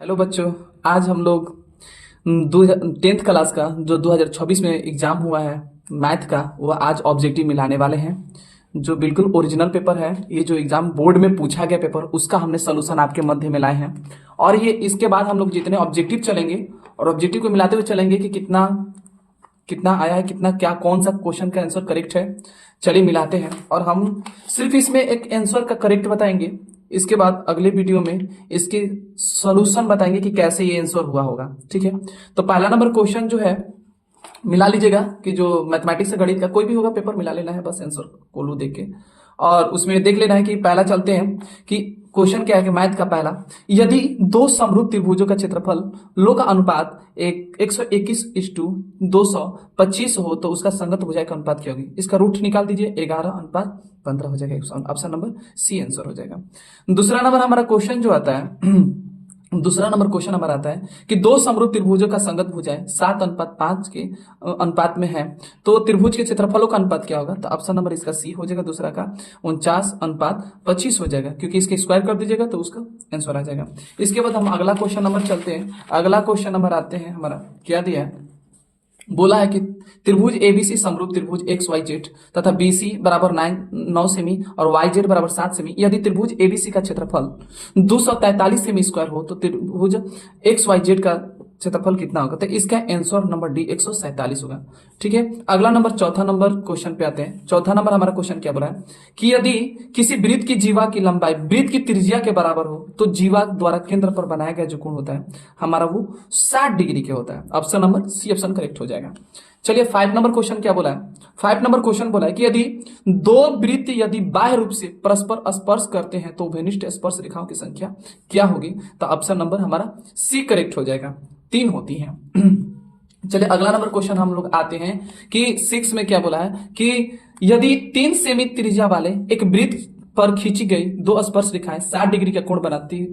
Hello बच्चों। आज हम लोग 10th क्लास का जो 2026 में एग्जाम हुआ है मैथ का, वो आज ऑब्जेक्टिव मिलाने वाले हैं। जो बिल्कुल ओरिजिनल पेपर है, ये जो एग्जाम बोर्ड में पूछा गया पेपर, उसका हमने सोल्यूशन आपके मध्य में लाए हैं। और ये इसके बाद हम लोग जितने ऑब्जेक्टिव चलेंगे और ऑब्जेक्टिव को मिलाते हुए चलेंगे कि कितना कितना आया है, कितना क्या कौन सा क्वेश्चन का आंसर करेक्ट है। चलिए मिलाते हैं। और हम सिर्फ इसमें एक आंसर का करेक्ट बताएंगे, इसके बाद अगले वीडियो में इसके सॉल्यूशन बताएंगे कि कैसे ये आंसर हुआ होगा। ठीक है, तो पहला नंबर क्वेश्चन जो है मिला लीजिएगा कि जो मैथमेटिक्स से गणित का कोई भी होगा पेपर मिला लेना है, बस आंसर कोलू देख के। और उसमें देख लेना है कि पहला चलते हैं कि क्वेश्चन क्या है कि मैथ का पहला, यदि दो समरूप त्रिभुजों का क्षेत्रफल लो का अनुपात 121:225 हो तो उसका संगत भुजाएं का अनुपात क्या होगी। इसका रूट निकाल दीजिए, 11:15 हो जाएगा। ऑप्शन नंबर सी आंसर हो जाएगा। दूसरा नंबर हमारा क्वेश्चन जो आता है दूसरा नंबर क्वेश्चन हमारा आता है कि दो समरूप त्रिभुजों का संगत भुजाएं 7:5 के अनुपात में है तो त्रिभुज के क्षेत्रफलों का अनुपात क्या होगा। तो ऑप्शन नंबर इसका सी हो जाएगा, दूसरा का 49:25 हो जाएगा, क्योंकि इसके स्क्वायर कर दीजिएगा तो उसका आंसर आ जाएगा। इसके बाद हम अगला क्वेश्चन नंबर चलते हैं। अगला क्वेश्चन नंबर आते हैं, हमारा क्या दिया है, बोला है कि त्रिभुज एबीसी समरूप त्रिभुज एक्स वाई जेड तथा बीसी बराबर 9 सेमी और वाई जेड बराबर 7 सेमी, यदि त्रिभुज एबीसी का क्षेत्रफल 243 सेमी स्क्वायर हो तो त्रिभुज एक्स वाई जेड का क्षेत्रफल कितना होगा। तो इसका आंसर नंबर डी 147 होगा। ठीक है, अगला नंबर चौथा नंबर क्वेश्चन पे आते हैं। चौथा नंबर हमारा क्वेश्चन क्या बोला है कि यदि किसी वृत्त की जीवा की लंबाई वृत्त की त्रिज्या के बराबर हो तो जीवा द्वारा केंद्र पर बनाया गया जो कोण होता है हमारा वो 60 डिग्री के होता है। Option number C option correct हो जाएगा। चलिए 5 नंबर क्वेश्चन क्या बोला है। 5 नंबर क्वेश्चन बोला है कि यदि दो वृत्त यदि बाह्य रूप से परस्पर स्पर्श करते हैं तो उभयनिष्ठ स्पर्श रेखाओं की संख्या क्या होगी। तो ऑप्शन नंबर हमारा सी करेक्ट हो जाएगा, 3 होती हैं। चलिए अगला नंबर क्वेश्चन हम लोग आते हैं कि 6 में क्या बोला है कि यदि 3 सेमी त्रिज्या वाले एक वृत्त पर खींची गई दो स्पर्श रेखाएं 60 डिग्री का कोण बनाती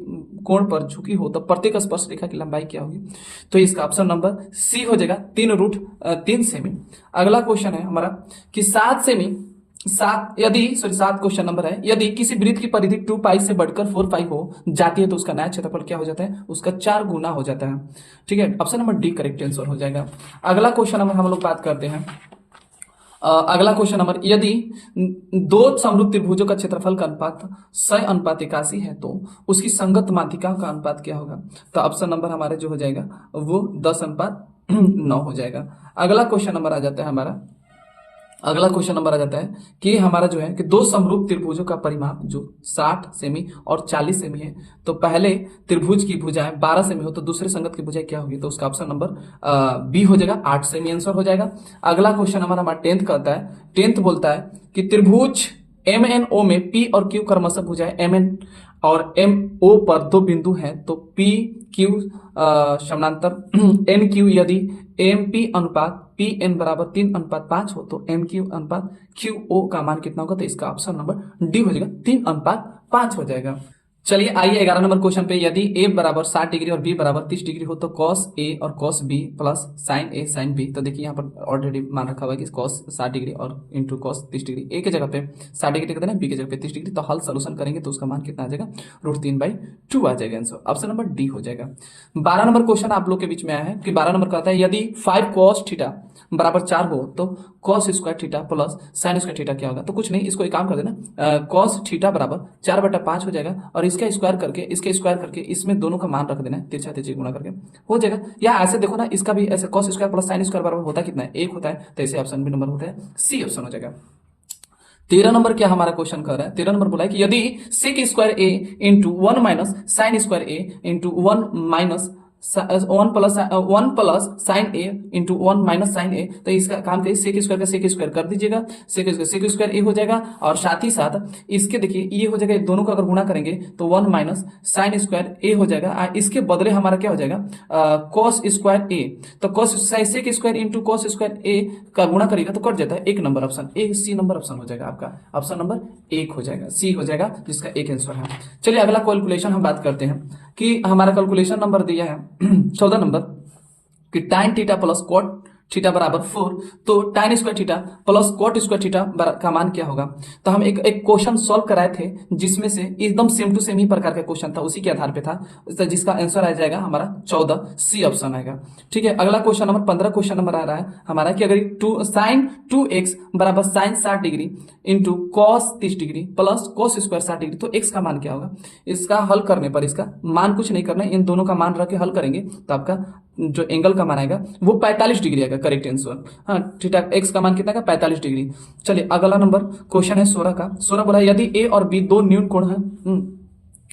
कोण पर झुकी हो तो प्रत्येक स्पर्श रेखा की लंबाई क्या होगी। तो इसका ऑप्शन नंबर सी हो जाएगा, 3 सेमी। अगला क्वेश्चन है हमारा कि 7 सेमी 7 क्वेश्चन नंबर है, यदि किसी वृत्त की परिधि 2 पाई से बढ़कर 4 पाई हो जाती है तो उसका नया क्षेत्रफल क्या हो जाता है, उसका 4 गुना हो जाता है। ठीक है, option number D correct answer हो जाएगा। अगला क्वेश्चन नंबर हम लोग बात करते हैं। अगला क्वेश्चन नंबर, यदि दो समरूप त्रिभुजों का क्षेत्रफल का अनुपात 100:81 है तो उसकी संगत माध्यिका का अनुपात क्या होगा। तो ऑप्शन नंबर हमारे जो हो जाएगा वो 10:9 हो जाएगा। अगला क्वेश्चन नंबर आ जाता है हमारा, अगला क्वेश्चन नंबर आ जाता है कि हमारा जो है कि दो समरूप त्रिभुजों का परिमाप जो 60 सेमी और 40 सेमी है तो पहले त्रिभुज की भुजाएं 12 सेमी हो तो दूसरे संगत की भुजाएं क्या होगी। तो उसका ऑप्शन नंबर बी हो जाएगा, 8 सेमी आंसर हो जाएगा। अगला क्वेश्चन हमारा 10th का आता है। 10th बोलता है कि त्रिभुज एम एन ओ में पी और क्यू क्रमशः भुजाएं एम एन और एम ओ पर दो बिंदु हैं तो पी क्यू समानांतर एन क्यू, यदि एम पी अनुपात पी एन बराबर 3:5 हो तो एम क्यू अनुपात क्यू ओ का मान कितना होगा। तो इसका ऑप्शन नंबर डी हो जाएगा, 3:5 हो जाएगा। चलिए आइए 11 नंबर क्वेश्चन पे, यदि ए बराबर 60 डिग्री और बी बराबर 30 डिग्री हो तो कॉस ए और कॉस बी प्लस साइन ए साइन बी। तो देखिए यहाँ पर ऑलरेडी मान रखा हुआ है कि कॉस 60 डिग्री और इंटू कॉस 30 डिग्री, ए के जगह पे 60 डिग्री कहते हैं, बी के जगह पे 30 डिग्री। तो हल सोल्यूशन करेंगे तो उसका मान कितना आ जाएगा, √3/2 आ जाएगा आंसर। ऑप्शन नंबर डी हो जाएगा। 12 नंबर क्वेश्चन आप लोग के बीच में आया है कि 12 नंबर का आता है, यदि 5 cos थीटा बराबर 4 हो तो cos square theta plus sine square theta क्या होगा। तो कुछ नहीं, इसको एक काम कर देना, cos थीटा बराबर 4/5 हो जाएगा और इसका स्क्वायर करके इसमें दोनों का मान रख देना है, तिरछा तिरछी गुणा करके हो जाएगा। या ऐसे देखो ना, इसका भी ऐसे cos square plus sine square बराबर होता कितना है, 1 होता है। तो ऐसे ऑप्शन भी नंबर होता है, सी ऑप्शन हो जाएगा। 13 नंबर क्या हमारा क्वेश्चन कर रहा है। 13 नंबर बोला है कि यदि सेक स्क्वायर ए इंटू 1 माइनस साइन स्क्वायर ए इंटू 1 प्लस साइन ए इंटू 1 माइनस साइन ए, तो इसका काम करिए सेक स्क्वायर कर दीजिएगा, सेक स्क्वायर ए हो जाएगा और साथ ही साथ इसके देखिए ये हो जाएगा, दोनों का अगर गुणा करेंगे तो 1 माइनस साइन स्क्वायर ए हो जाएगा। इसके बदले हमारा क्या हो जाएगा, कॉस स्क्वायर ए। तो cos sec square into cos square A का गुणा करेगा तो कट जाता है 1 number option, A C number option हो जाएगा आपका, ऑप्शन नंबर 1 हो जाएगा, सी हो जाएगा, जिसका 1 आंसर है। चलिए अगला कैलकुलेशन हम बात करते हैं कि हमारा कैलकुलेशन नंबर दिया है 14 नंबर कि टाइन थीटा प्लस कॉट थीटा बराबर 4, तो tan square theta plus cot square theta का मान क्या होगा। तो हम एक क्वेश्चन सॉल्व कराए थे जिसमें से एकदम सेम टू सेम ही प्रकार का क्वेश्चन था, उसी के आधार पे था, तो जिसका आंसर आ जाएगा हमारा 14, सी ऑप्शन आएगा। ठीक है, अगला क्वेश्चन नंबर 15 क्वेश्चन नंबर आ रहा है हमारा कि अगर sin 2x बराबर sin 60 degree into cos 30 degree plus cos square 60 degree, तो x का मान क्या होगा। इसका हल करने पर इसका मान कुछ नहीं करना है, इन दोनों का मान रख के हल करेंगे तो आपका जो एंगल का मान आएगा वो 45 डिग्री आएगा, करेक्ट आंसर। हाँ थीटा एक्स का मान कितना का 45 डिग्री। चलिए अगला नंबर क्वेश्चन है 16 का। 16 बोला यदि ए और बी दो न्यून कोण है,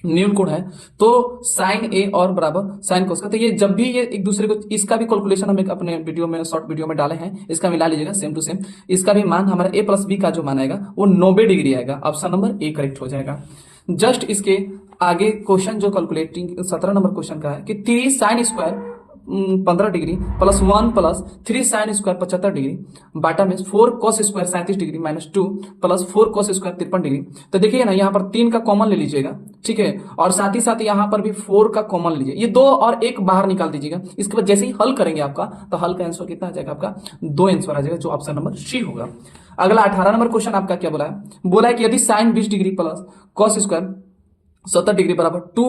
न्यून कोण है तो साइन ए और बराबर साइन कोस का, तो ये जब भी ये एक दूसरे को, इसका भी कैलकुलेशन हम एक अपने वीडियो में शॉर्ट वीडियो में डाले हैं, इसका मिला लीजिएगा सेम टू सेम। इसका भी मान हमारा ए प्लस बी का जो मान आएगा वो 90 डिग्री आएगा, ऑप्शन नंबर ए करेक्ट हो जाएगा। जस्ट इसके आगे क्वेश्चन जो कैलकुलेटिंग 17 नंबर क्वेश्चन का है कि 3 sine square 15 degree plus 1 plus 3 sine square 75 degree बाटा में 4 cos square 37 degree minus 2 plus 4 cos square 53 degree. तो देखिए ना यहाँ पर 3 का कॉमन ले लीजिएगा, ठीक है, और साथ ही साथ यहाँ पर भी 4 का कॉमन लीजिए, ये 2 और 1 बाहर निकाल दीजिएगा। इसके बाद जैसे ही हल करेंगे आपका, तो हल का आंसर कितना आ जाएगा आपका 2 आंसर आ जाएगा, जो ऑप्शन नंबर सी होगा। अगला 18 नंबर क्वेश्चन आपका क्या बोला है, बोला है कि यदि sine 20 degree plus cos square 70 degree बराबर 2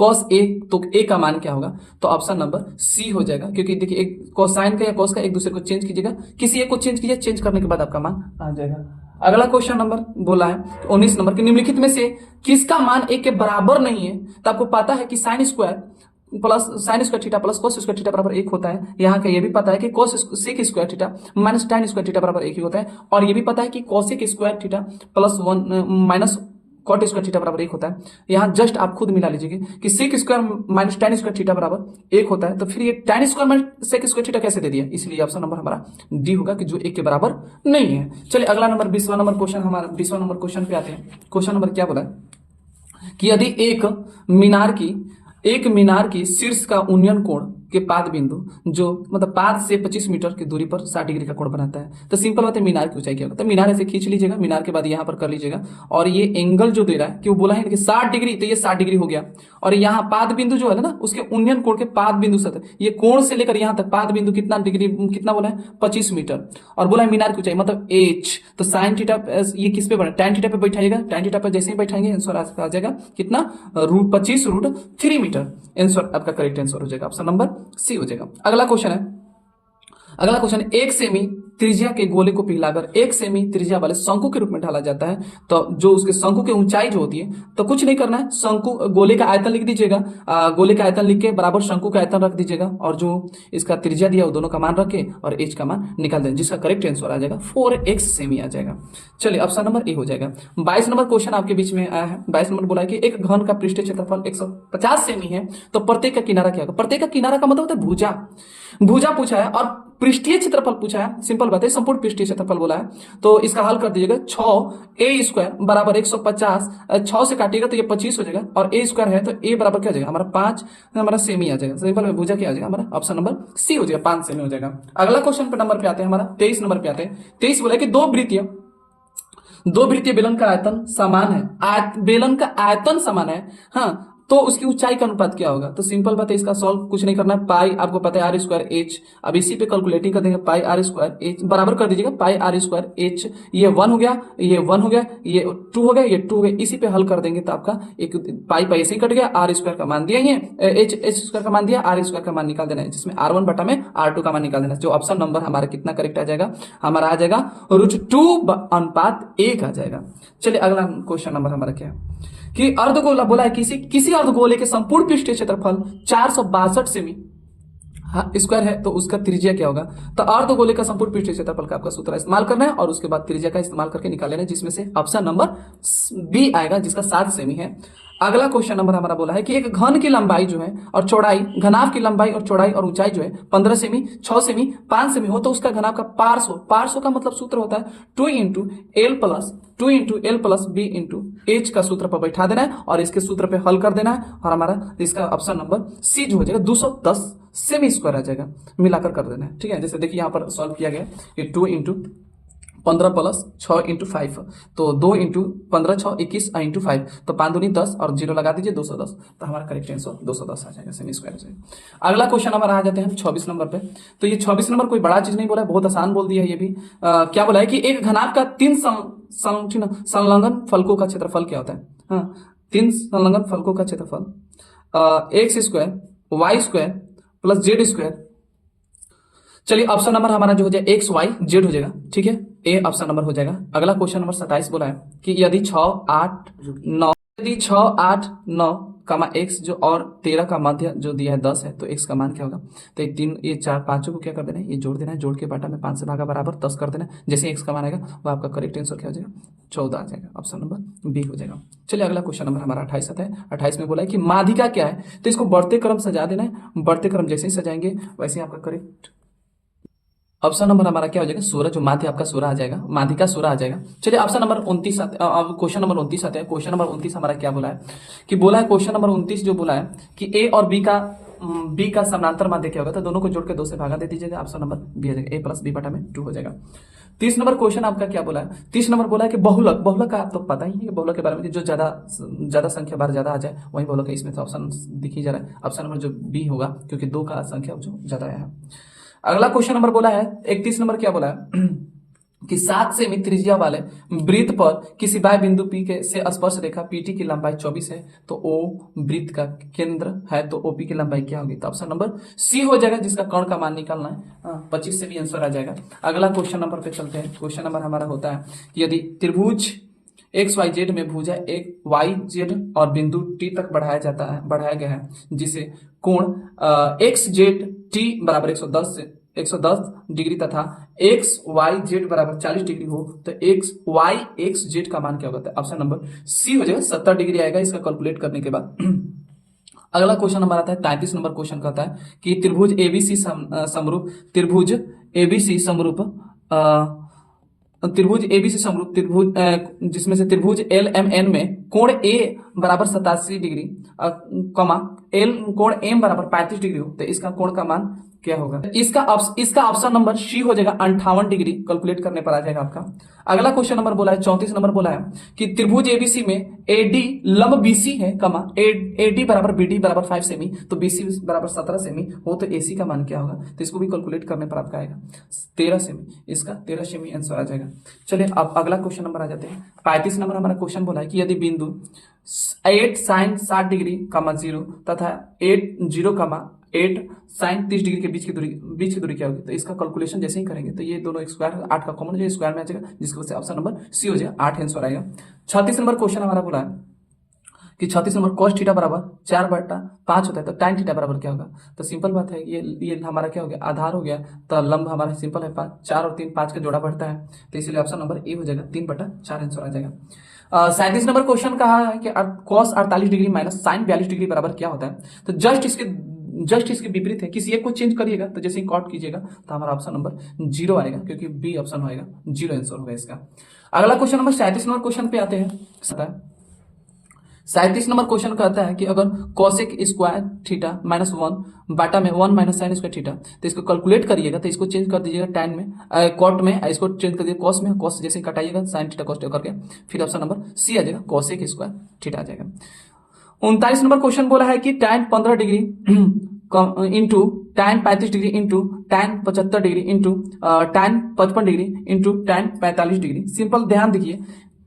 cos ए, तो ए का मान क्या होगा। तो ऑप्शन नंबर सी हो जाएगा, क्योंकि देखिए एक कोसाइन का या कॉस का एक दूसरे को चेंज कीजिएगा, किसी एक को चेंज कीजिए, चेंज करने के बाद आपका मान आ जाएगा। अगला क्वेश्चन नंबर बोला है 19 नंबर के निम्नलिखित में से किसका मान ए के बराबर नहीं है। तो आपको पता है कि sine square plus sine square theta plus cos square theta बराबर 1 होता है। यहाँ का ये भी पता है कि cos sec square theta minus tan square theta बराबर 1 ही होता है, और ये भी पता है कि cosec square theta plus 1 minus cot square theta बराबर 1 होता है। यहाँ जस्ट आप खुद मिला लीजिए कि sec square minus tan square theta बराबर 1 होता है, तो फिर ये tan square minus sec square theta कैसे दे दिया, इसलिए ऑप्शन नंबर हमारा डी होगा कि जो 1 के बराबर नहीं है। चलिए अगला नंबर 20वां नंबर क्वेश्चन, हमारा 20वां नंबर क्वेश्चन पे आते हैं। क्वेश्चन नंबर क्या बोला है कि यदि एक मीनार की शीर्ष का उन्नयन कोण के पाद बिंदु जो मतलब पाद से 25 मीटर की दूरी पर 60 डिग्री का कोण बनाता है, तो सिंपल बात है मीनार की ऊंचाई क्या होगा। तो मीनार ऐसे खींच लीजिएगा, मीनार के बाद यहाँ पर कर लीजिएगा, और ये एंगल जो दे रहा है कि वो बोला है कि 60 डिग्री, तो ये 60 डिग्री हो गया, और यहाँ पाद बिंदु जो है ना उसके उन्नयन कोण के पाद बिंदु से ये कोण से लेकर यहाँ तक पाद बिंदु कितना डिग्री, कितना बोला है 25 मीटर, और बोला है मीनार की ऊंचाई मतलब एच। तो साइन थीटा ये किस पे बना, tan थीटा पे बैठाइएगा, tan थीटा पे जैसे ही बैठाएंगे आंसर आ जाएगा कितना 25√3 मीटर, आंसर आपका करेक्ट आंसर हो जाएगा, ऑप्शन नंबर सी हो जाएगा। अगला क्वेश्चन है, अगला क्वेश्चन 1 सेमी त्रिज्या के गोले को पिघलाकर 1 सेमी त्रिज्या वाले शंकु के रूप में ढाला जाता है, तो जो उसके शंकु की ऊंचाई जो होती है, तो कुछ नहीं करना है, शंकु गोले का आयतन लिख दीजिएगा, गोले का आयतन लिख के बराबर शंकु का आयतन रख दीजिएगा, और जो इसका त्रिज्या दिया वो दोनों का मान रखे और एच का मान निकाल दें, जिसका करेक्ट आंसर आ जाएगा 4x सेमी आ जाएगा। चलिए ऑप्शन नंबर ए हो जाएगा। 22 नंबर क्वेश्चन आपके बीच में आया है। 22 नंबर बोला है कि एक घन का पृष्ठीय क्षेत्रफल 150 सेमी है, तो प्रत्येक का किनारा क्या होगा। प्रत्येक का किनारा का मतलब होता है भुजा, भुजा पूछा है और पृष्ठीय क्षेत्रफल पूछा है, सिंपल बात है, संपूर्ण पृष्ठीय क्षेत्रफल बोला है, तो इसका हल कर दीजिएगा 6a स्क्वायर बराबर 150, 6 से काटिएगा तो ये 25 हो जाएगा, और a स्क्वायर है तो a बराबर क्या हो जाएगा हमारा 5 हमारा सेमी आ जाएगा, सिंपल में भुजा क्या आ जाएगा हमारा ऑप्शन नंबर सी हो जाएगा, 5 सेमी हो जाएगा। अगला क्वेश्चन पे नंबर पे आते हैं, हमारा 23 नंबर पे आते हैं। 23 बोला कि दो वृत्तीय बेलन का आयतन समान है, बेलन का आयतन समान है, हाँ, तो उसकी ऊंचाई का अनुपात क्या होगा। तो सिंपल बात है, इसका सॉल्व कुछ नहीं करना है, पाई आपको पता है आर स्क्वायर एच, अब इसी पे कैलकुलेटिंग कर देंगे, पाई आर स्क्वायर एच बराबर कर दीजिएगा पाई आर स्क्वायर एच, ये 1 हो गया, ये 1 हो गया, ये 2 हो गया, ये 2 हो गया, इसी पे हल कर देंगे तो आपका एक पाई ऐसे ही कट गया, आर स्क्वायर का मान दिया, ये एच स्क्वायर का मान दिया, आर स्क्वायर का मान निकाल देना है, जिसमें R1 बटा में R2 का मान निकाल देना है, जो ऑप्शन नंबर हमारा कितना करेक्ट आ जाएगा, हमारा आ जाएगा √2:1 आ जाएगा। चलिए अगला क्वेश्चन नंबर हमारा क्या है कि अर्धगोला बोला है किसी अर्धगोले के संपूर्ण पृष्ठीय क्षेत्रफल 462 सेमी स्क्वायर है, तो उसका त्रिज्या क्या होगा। तो अर्धगोले का संपूर्ण पृष्ठीय क्षेत्रफल का आपका सूत्र इस्तेमाल करना है, और उसके बाद त्रिज्या का इस्तेमाल करके निकाल लेना है, जिसमें से ऑप्शन नंबर बी आएगा, जिसका 7 सेमी है। अगला क्वेश्चन नंबर हमारा बोला है कि एक घन की लंबाई जो है और चौड़ाई, घनाभ की लंबाई और चौड़ाई और ऊंचाई जो है 15 सेमी, 6 सेमी, 5 सेमी हो, तो उसका घनाभ का पार्श्व का मतलब सूत्र होता है 2 into L plus B into H का सूत्र पर बैठा देना है, और इसके सूत्र पे हल कर देना है, और हमारा इसका ऑप्शन नंबर सी जो हो जाएगा 210 सेमी स्क्वायर आ जाएगा, मिलाकर कर देना है। ठीक है, जैसे देखिए यहाँ पर सॉल्व किया गया, ये 2 इंटू 15 प्लस 6 इंटू 5, तो 2 इंटू 15 6 21 इंटू 5, तो 5 दूनी 10 और 0 लगा दीजिए 210, तो हमारा करेक्ट आंसर 210 आ जाएगा, सेमी स्क्वायर हो जाएगा। अगला क्वेश्चन नंबर आ जाते हैं हम 24 नंबर पे। तो ये 24 नंबर कोई बड़ा चीज नहीं बोला है, बहुत आसान बोल दिया है ये भी। क्या बोला है कि एक घनाभ का 3 संलग्न फलकों का क्षेत्रफल क्या होता है। हाँ, 3 संलग्न फलकों का क्षेत्रफल X square Y square plus Z square. चलिए ऑप्शन नंबर हमारा जो हो जाए एक्स वाई जेड हो जाएगा, ठीक है, ए ऑप्शन नंबर हो जाएगा। अगला क्वेश्चन नंबर 27 बोला है कि यदि 6 8 9 कमा एक्स जो और 13 का मध्य जो दिया है 10 है, तो एक्स का मान क्या होगा। तो ये 3 ये 4 पांचों को क्या कर देना है, ये जोड़ देना है, जोड़ के बाटा में 5 से भागा बराबर 10 कर देना है। जैसे एक्स का मान आएगा वो आपका करेक्ट आंसर क्या हो जाएगा, 14 आ जाएगा, ऑप्शन नंबर बी हो जाएगा। चलिए अगला क्वेश्चन नंबर हमारा 28 आता है। 28 में बोला है कि माध्यिका क्या है, तो इसको बढ़ते क्रम सजा देना है, बढ़ते क्रम जैसे ही सजाएंगे वैसे ही आपका करेक्ट ऑप्शन नंबर हमारा क्या हो जाएगा 16, जो माध्य आपका 16 आ जाएगा, माध्यिका 16 आ जाएगा। चलिए ऑप्शन नंबर 29 क्वेश्चन नंबर 29 आते हैं। क्वेश्चन नंबर 29 हमारा क्या बोला है कि बोला है क्वेश्चन नंबर 29 जो बोला है कि ए और बी का समानांतर माध्य क्या होगा, तो दोनों को जोड़ के 2 से भागा दे दीजिएगा, ऑप्शन नंबर बी आ जाएगा, ए प्लस बी बटा में 2 हो जाएगा। 30 नंबर क्वेश्चन आपका क्या बोला है, 30 नंबर बोला है कि बहुलक, बहुलक का आप तो पता ही है कि बहुलक के बारे में कि जो ज्यादा संख्या बार ज्यादा आ जाए वही बहुलक है। इसमें तो ऑप्शन दिख ही जा रहा है, ऑप्शन नंबर जो बी होगा, क्योंकि 2 का संख्या जो ज्यादा आया है। अगला क्वेश्चन नंबर बोला है 31 नंबर क्या बोला है कि 7 सेमी त्रिज्या वाले वृत्त पर किसी बाह्य बिंदु पी के से स्पर्श रेखा पीटी की लंबाई 24 है, तो ओ वृत्त का केंद्र है, तो ओपी की लंबाई क्या होगी, तो ऑप्शन नंबर सी हो जाएगा, जिसका कर्ण का मान निकालना है। 25 से भी आंसर आ जाएगा। अगला क्वेश्चन नंबर पे चलते हैं। क्वेश्चन नंबर हमारा होता है कि यदि त्रिभुज एक्स वाई जेड में भुजा एक वाई जेड और बिंदु टी तक बढ़ाया गया है, जिसे कोण एक्स जेड टी बराबर 110 डिग्री तथा एक्स वाई जेड बराबर 40 डिग्री हो, तो एक्स वाई एक्स जेड का मान क्या होता है, ऑप्शन नंबर सी हो जाएगा, 70 डिग्री आएगा इसका कैलकुलेट करने के बाद। अगला क्वेश्चन नंबर आता है 33 नंबर क्वेश्चन कहता है कि त्रिभुज एबीसी समरूप त्रिभुज एबीसी समरूप त्रिभुज जिसमें से त्रिभुज एल एम एन में कोण ए बराबर 87 डिग्री कमा एल कोण एम बराबर 35 डिग्री हो, तो इसका कोण का मान क्या होगा, इसका ऑप्शन नंबर सी हो जाएगा, 58 डिग्री कैलकुलेट करने पर आ जाएगा आपका। अगला क्वेश्चन नंबर बोला है 34 नंबर बोला है कि त्रिभुज एबीसी में एडी लंब बीसी है कमा एडी बराबर बीडी बराबर 5 सेमी, तो बीसी बराबर 17 सेमी हो, तो एसी का मान क्या होगा, तो इसको भी कैलकुलेट करने पर आपका आएगा 13 सेमी, इसका 13 सेमी आंसर आ जाएगा। चलिए अब अगला क्वेश्चन नंबर आ जाते हैं। 35 नंबर हमारा क्वेश्चन बोला है कि यदि बिंदु 8 साइन 60 डिग्री कमा 0 तथा 8 साइन 30 डिग्री के बीच की दूरी क्या होगी, तो इसका कैलकुलेशन जैसे ही करेंगे तो ये दोनों स्क्वायर 8 का कॉमन जो स्क्वायर में आ जाएगा, जिसकी वजह से ऑप्शन नंबर सी हो जाएगा, 8 आंसर आएगा। 36 नंबर क्वेश्चन हमारा बोला है कि 36 नंबर cos थीटा बराबर 4/5 होता है, तो tan थीटा बराबर क्या होगा, तो सिंपल बात है, ये हमारा क्या हो गया, आधार हो गया, तो लंब हमारा सिंपल है 5, 4 और 3 5 का जोड़ा बढ़ता है, तो इसलिए ऑप्शन नंबर ए हो जाएगा, 3/4 आंसर आ जाएगा। 37 नंबर क्वेश्चन कहा है कि cos 48 degree minus sin 42 degree बराबर क्या होता है, तो जस्ट इसके विपरीत है, किसी एक को चेंज करिएगा, तो जैसे ही कॉट कीजिएगा तो हमारा ऑप्शन नंबर 0 आएगा, क्योंकि बी ऑप्शन होएगा, 0 आंसर होगा इसका। अगला क्वेश्चन नंबर 37 नंबर क्वेश्चन पे आते हैं। 37 नंबर क्वेश्चन कहता है कि अगर कोसेक स्क्वायर थीटा माइनस 1 बाटा में 1 माइनस साइन स्क्वायर थीटा, तो इसको कैलकुलेट करिएगा, तो इसको चेंज कर दीजिएगा टैन में कॉट में, इसको चेंज कर दीजिएगा कॉस में, कॉस जैसे कटाइएगा साइन थीटा कॉस करके, फिर ऑप्शन नंबर सी आ जाएगा, कोसेक स्क्वायर थीटा आ जाएगा। 39 नंबर क्वेश्चन बोला है कि tan 15 degree into tan 35 degree into tan 75 degree into tan 55 degree into tan 45 degree. Simple ध्यान देखिए,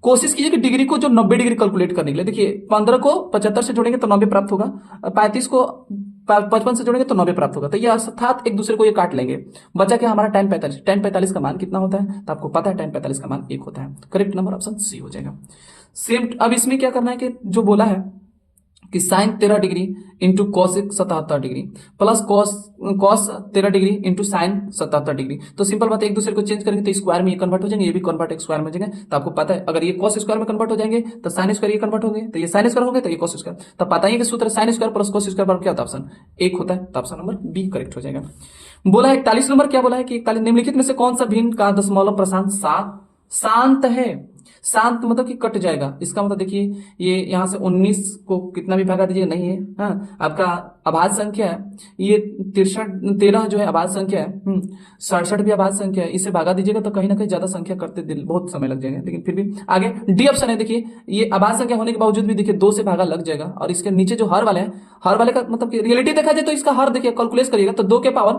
कोशिश कीजिए कि डिग्री को जो 90 डिग्री कैलकुलेट करने के लिए, देखिए 15 को 75 से जोड़ेंगे तो 90 प्राप्त होगा, 35 को 55 से जोड़ेंगे तो 90 प्राप्त होगा, तो ये अर्थात एक दूसरे को ये काट लेंगे, बचा क्या हमारा टैन 45 का मान कितना होता है, तो आपको पता है टैन 45 का मान 1 होता है, करेक्ट नंबर ऑप्शन सी हो जाएगा। सेम अब इसमें क्या करना है कि जो बोला है कि sine 13 degree into cos 77 degree plus cos 13 degree into sine 77 degree, तो सिंपल बात है, एक दूसरे को चेंज करेंगे तो स्क्वायर में ये कन्वर्ट हो जाएंगे, ये भी कन्वर्ट स्क्वायर में हो जाएंगे, तो आपको पता है अगर ये कॉस स्क्वायर में कन्वर्ट हो जाएंगे तो साइन स्क्वायर ये कन्वर्ट होंगे, तो ये साइन स्क्वायर हो गए तो ये कॉस स्क्वायर, तो पता ही है कि सूत्र sine square plus cos square बराबर क्या होता है, ऑप्शन 1 होता है, तो ऑप्शन नंबर बी करेक्ट हो जाएगा। बोला है 41 नंबर क्या बोला है कि 41 निम्नलिखित में से कौन सा भिन्न का दशमलव शांत है, शांत मतलब कि कट जाएगा, इसका मतलब देखिए ये यहाँ से 19 को कितना भी भागा दीजिए नहीं है। हाँ, आपका अभाज्य संख्या है, ये 13 जो है अभाज्य संख्या है, 67 भी अभाज्य संख्या है, इसे भागा दीजिएगा तो कहीं ना कहीं ज्यादा संख्या करते दिल बहुत समय लग जाएगा, लेकिन फिर भी आगे डी ऑप्शन है। देखिए ये अभाज्य संख्या होने के बावजूद भी देखिए 2 से भागा लग जाएगा, और इसके नीचे जो हर वाले हैं, हर वाले का मतलब कि रियलिटी देखा जाए तो इसका हर देखिए कैलकुलेट करिएगा तो 2 के पावर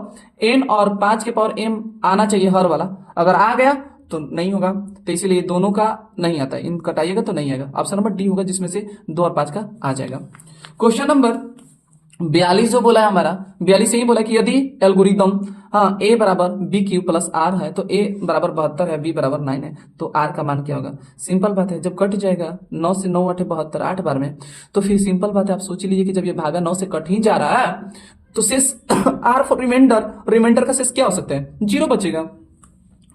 n और 5 के पावर m आना चाहिए हर वाला, अगर आ गया तो नहीं होगा, तो इसीलिए दोनों का नहीं आता है, इन कटाइएगा तो नहीं आएगा। ऑप्शन नंबर डी होगा जिसमें से 2 और 5 का आ जाएगा। क्वेश्चन नंबर 42 जो बोला है हमारा, 42 यही बोला कि यदि एल्गोरिदम हाँ a बराबर बी क्यू प्लस आर है तो a बराबर 72 है, b बराबर 9 है, तो r का मान क्या होगा। सिंपल बात है, जब कट जाएगा 9 से 9 8 72 8 बार में, तो फिर सिंपल बात है, आप सोच लीजिए कि जब ये भागा 9 से कट ही जा रहा है तो शेष r फॉर रिमाइंडर का शेष क्या हो सकता है, 0 बचेगा।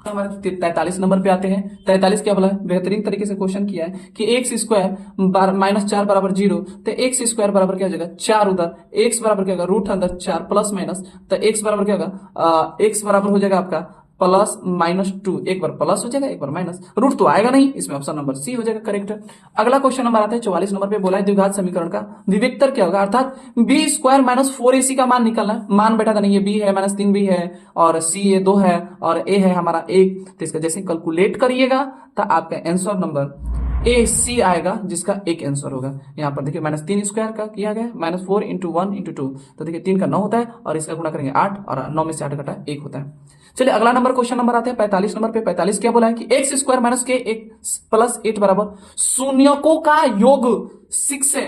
हमारे 43 नंबर पे आते हैं। 43 क्या बोला है, बेहतरीन तरीके से क्वेश्चन किया है कि एक्स स्क्वायर माइनस 4 बराबर 0, तो एक्स स्क्वायर बराबर क्या हो जाएगा 4 उधर, एक्स बराबर क्या होगा रूट अंदर 4 प्लस माइनस, तो एक्स बराबर क्या होगा, एक्स बराबर हो जाएगा आपका प्लस माइनस 2, एक बार प्लस हो जाएगा एक बार माइनस, रूट तो आएगा नहीं, इसमें ऑप्शन नंबर सी हो जाएगा करेक्ट। अगला क्वेश्चन नंबर आता है 44 नंबर पे, बोला है द्विघात समीकरण का विवेक्तर क्या होगा, अर्थात बी स्क्वायर माइनस 4ac का मान निकालना है। मान बेटा था नहीं, ये बी है माइनस 3 भी है और सी ये 2 है और ए है हमारा 1, तो इसका जैसे कैलकुलेट करिएगा तो आपका आंसर नंबर ए सी आएगा, जिसका एक आंसर होगा। यहाँ पर देखिए माइनस 3 स्क्वायर का किया गया माइनस 4 इंटू 1 इंटू 2, तो देखिए 3 का 9 होता है और इसका गुणा करेंगे 8 और 9 में से 8 घटा 1 होता है। चलिए अगला नंबर क्वेश्चन नंबर आते हैं 45 नंबर पे। 45 क्या बोला है कि एक्स स्क्वायर माइनस के एक प्लस 8 बराबर शून्यकों का योग 6 है,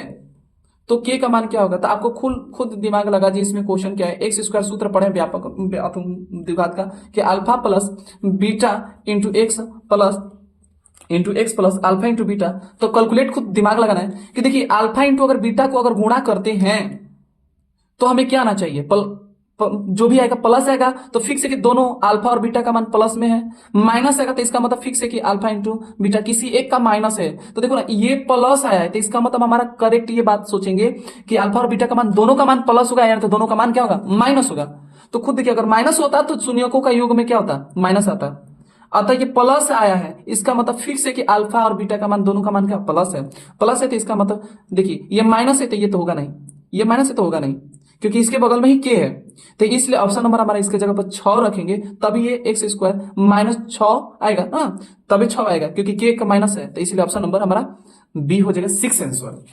तो के का मान क्या होगा। तो आपको खुद दिमाग लगा जी, इसमें क्वेश्चन क्या है, एक्स स्क्वायर सूत्र पढ़े व्यापक द्विघात का कि alpha plus beta into x plus alpha into beta. तो कैलकुलेट खुद दिमाग लगाना है कि देखिए अल्फा इंटू अगर बीटा को अगर गुणा करते हैं तो हमें क्या आना चाहिए, जो भी आएगा प्लस आएगा, तो फिक्स है कि दोनों अल्फा और बीटा का मान प्लस में है। माइनस आएगा तो इसका मतलब फिक्स है कि अल्फा इंटू बीटा किसी एक का माइनस है। तो देखो ना ये प्लस आया है तो इसका मतलब हमारा करेक्ट ये बात सोचेंगे कि अल्फा और बीटा का मान दोनों का मान प्लस होगा, यानी तो दोनों का मान क्या होगा माइनस होगा। तो खुद देखिए अगर माइनस होता तो शून्यकों का योग में क्या होता माइनस आता, अतः ये प्लस आया है, इसका मतलब फिक्स है कि अल्फा और बीटा का मान दोनों का मान क्या प्लस है। प्लस है तो इसका मतलब देखिए ये माइनस है तो ये तो होगा नहीं, ये माइनस है तो होगा नहीं, क्योंकि इसके बगल में ही के है, तो इसलिए ऑप्शन नंबर हमारा इसके जगह पर 6 रखेंगे, तभी ये एक्स स्क्वायर माइनस 6 आएगा, हाँ तभी 6 आएगा क्योंकि के का माइनस है, तो इसलिए ऑप्शन नंबर हमारा बी हो जाएगा 6 आंसर।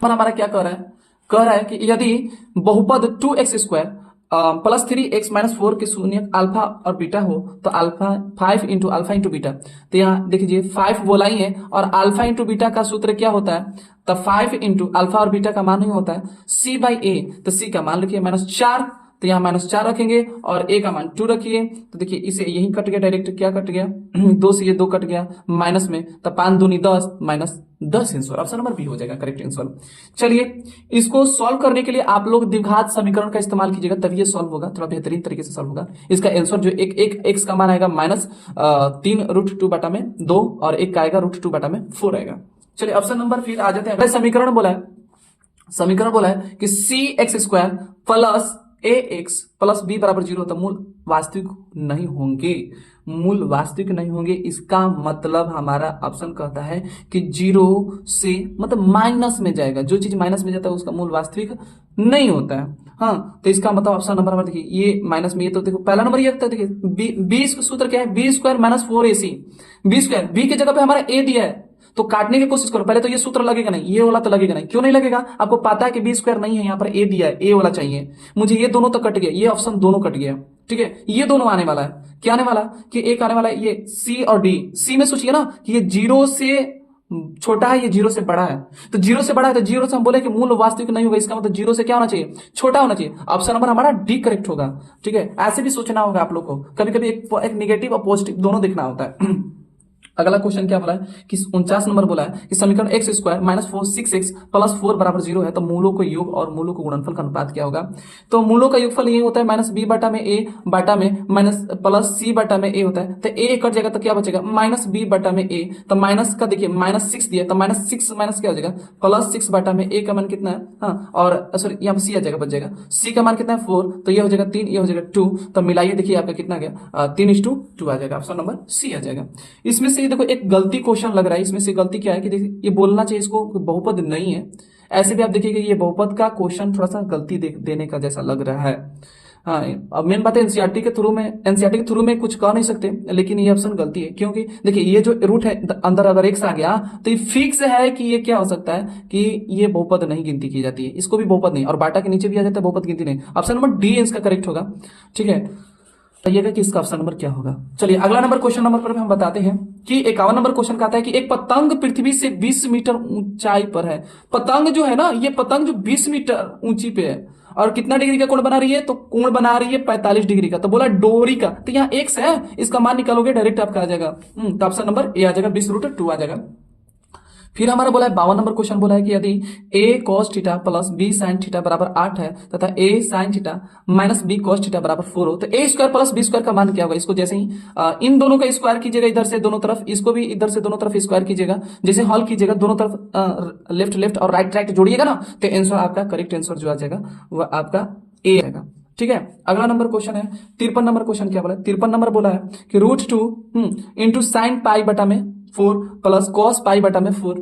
और हमारा क्या कह रहा है कि यदि बहुपद 2x square plus 3x minus 4 के शून्य अल्फा और बीटा हो तो alpha 5 into alpha into beta, तो यहाँ देखिए 5 बोला ही है और अल्फा इंटू बीटा का सूत्र क्या होता है, तो 5 इंटू अल्फा और बीटा का मान ही होता है c बाई ए, तो c का मान लिखिए माइनस 4, तो यहाँ माइनस 4 रखेंगे और a का मान 2 रखिए, तो देखिए इसे यही कट गया डायरेक्ट, क्या कट गया 2 से ये 2 कट गया माइनस में, तो 5 दूनी 10 minus 10 answer, option number B हो जाएगा करेक्ट आंसर। चलिए इसको सॉल्व करने के लिए आप लोग द्विघात समीकरण का इस्तेमाल कीजिएगा तभी ये सॉल्व होगा, थोड़ा बेहतरीन तरीके से सॉल्व होगा। इसका आंसर जो एक एक्स का मान आएगा माइनस 3 रूट 2 बटा में 2 और एक का आएगा रूट 2 बटा में 4 आएगा। चलिए ऑप्शन नंबर फिर आ जाते हैं। समीकरण बोला है कि सी एक्स स्क्वायर प्लस ए एक्स प्लस बी बराबर 0 तो मूल वास्तविक नहीं होंगे। इसका मतलब हमारा ऑप्शन कहता है कि 0 से मतलब माइनस में जाएगा, जो चीज माइनस में जाता है उसका मूल वास्तविक नहीं होता है। हाँ तो इसका मतलब ऑप्शन नंबर हमारा देखिए ये माइनस में, ये तो देखो पहला नंबर ये देखिए बी सूत्र क्या है, B square minus 4ac, B square B के जगह पे हमारा ए दिया है तो काटने की कोशिश करो, पहले तो ये सूत्र लगेगा नहीं, ये वाला तो लगेगा नहीं, क्यों नहीं लगेगा, आपको पता है कि बी स्क्वायर नहीं है, यहाँ पर ए दिया है, ए वाला चाहिए मुझे, ये दोनों तो कट गया, ये ऑप्शन दोनों कट गया, ठीक है ये दोनों आने वाला है, क्या आने वाला कि एक आने वाला है ये सी और डी। सी में सोचिए ना कि ये 0 से छोटा है, ये 0 से बड़ा है, तो 0 से बड़ा है तो 0 से हम बोले कि मूल वास्तविक नहीं होगा, इसका मतलब 0 से क्या होना चाहिए छोटा होना चाहिए, ऑप्शन नंबर हमारा डी करेक्ट होगा। ठीक है ऐसे भी सोचना होगा आप लोग को, कभी कभी एक नेगेटिव और पॉजिटिव दोनों देखना होता है। अगला क्वेश्चन क्या बोला है कि 49 नंबर बोला है कि समीकरण x square minus 6x plus 4 बराबर 0 है तो मूलों को योग और मूलों को गुणनफल का अनुपात क्या होगा। तो मूलों का योगफल ये होता है माइनस बी बटा में ए बटा में माइनस प्लस सी बटा में ए होता है, तो ए कट जाएगा तो क्या बचेगा माइनस बी बटा में ए, तो माइनस का देखिए माइनस 6 दिया तो माइनस 6 माइनस क्या हो जाएगा प्लस 6 बटा में ए का मान कितना है, हाँ और सॉरी यहाँ पर सी आ जाएगा, बच जाएगा सी का मान कितना है 4, तो ये हो जाएगा 3, ये हो जाएगा 2, तो मिलाइए देखिए आपका कितना गया 3:2 आ जाएगा, ऑप्शन नंबर सी आ जाएगा। इसमें से देखो एक गलती क्वेश्चन लग रहा है, इसमें से गलती क्या है कि देखिए ये बोलना चाहिए इसको बहुपद नहीं है, ऐसे भी आप देखिएगा ये बहुपद का क्वेश्चन थोड़ा सा गलती देने का जैसा लग रहा है। हाँ, अब मेन बात है एनसीईआरटी के थ्रू में कुछ कह नहीं सकते, लेकिन ये ऑप्शन गलती है, क्योंकि देखिए ये जो रूट है अंदर अगर एक्स आ गया तो ये फिक्स है कि ये क्या हो सकता है कि ये बहुपद नहीं गिनती की जाती है, इसको भी बहुपद नहीं, और बाटा के नीचे भी आ जाता है बहुपद गिनती नहीं। ऑप्शन नंबर डी इसका करेक्ट होगा। ठीक है, बताइएगा कि इसका ऑप्शन नंबर क्या होगा। चलिए अगला नंबर क्वेश्चन नंबर पर हम बताते हैं कि 51 नंबर क्वेश्चन कहता है कि एक पतंग पृथ्वी से 20 मीटर ऊंचाई पर है। पतंग जो है ना, ये पतंग जो 20 मीटर ऊंची पे है और कितना डिग्री का कोण बना रही है, तो कोण बना रही है 45 डिग्री का। तो बोला डोरी का, तो यहाँ एक्स है, इसका मान निकालोगे डायरेक्ट आपका आ जाएगा, तो ऑप्शन नंबर ए आ जाएगा, 20√2 आ जाएगा। फिर हमारा बोला है 52 नंबर क्वेश्चन बोला है कि यदि a cos theta plus b sin theta बराबर 8 है तथा a sin theta minus b cos theta बराबर 4 हो, तो a square plus b square का मान क्या होगा। इसको जैसे ही इन दोनों का स्क्वायर कीजिएगा इधर से दोनों तरफ, इसको भी इधर से दोनों तरफ स्क्वायर कीजिएगा, जैसे हॉल कीजिएगा दोनों तरफ लेफ्ट लेफ्ट और राइट राइट जोड़िएगा ना, तो आंसर आपका करेक्ट आंसर जो आ जाएगा वह आपका ए आएगा। ठीक है, अगला नंबर क्वेश्चन है 53 नंबर क्वेश्चन क्या बोला है, 53 नंबर बोला है कि √2 इंटू साइन पाई बटा में 4 प्लस कॉस पाई बटा में 4।